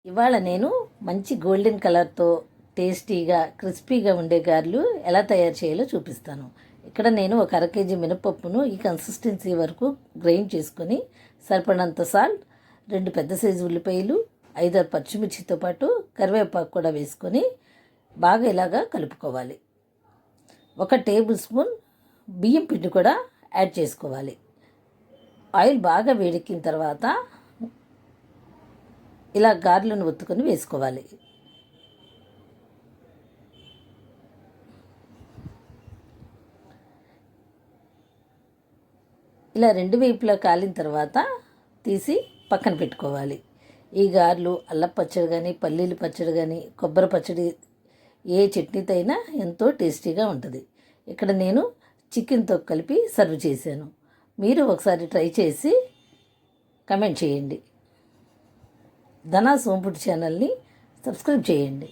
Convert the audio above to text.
ఇవాళ నేను మంచి గోల్డెన్ కలర్తో టేస్టీగా క్రిస్పీగా ఉండే గారెలు ఎలా తయారు చేయాలో చూపిస్తాను. ఇక్కడ నేను ఒక అర కేజీ మినపప్పును ఈ కన్సిస్టెన్సీ వరకు గ్రైండ్ చేసుకొని సరిపడినంత సాల్ట్, 2 పెద్ద సైజు ఉల్లిపాయలు, 5 పచ్చిమిర్చితో పాటు కరివేపాకు కూడా వేసుకొని బాగా ఇలాగా కలుపుకోవాలి. 1 టేబుల్ స్పూన్ బియ్యం పిండి కూడా యాడ్ చేసుకోవాలి. ఆయిల్ బాగా వేడెక్కిన తర్వాత ఇలా గారెలను ఒత్తుకొని వేసుకోవాలి. ఇలా 2 వైపులా కాలిన తర్వాత తీసి పక్కన పెట్టుకోవాలి. ఈ గారెలు అల్లం పచ్చడి కానీ, పల్లీల పచ్చడి కానీ, కొబ్బరి పచ్చడి ఏ చట్నీతో అయినా ఎంతో టేస్టీగా ఉంటుంది. ఇక్కడ నేను చికెన్తో కలిపి సర్వ్ చేశాను. మీరు ఒకసారి ట్రై చేసి కమెంట్ చేయండి. ధనా సోంపుటి ఛానల్ని సబ్స్క్రైబ్ చేయండి.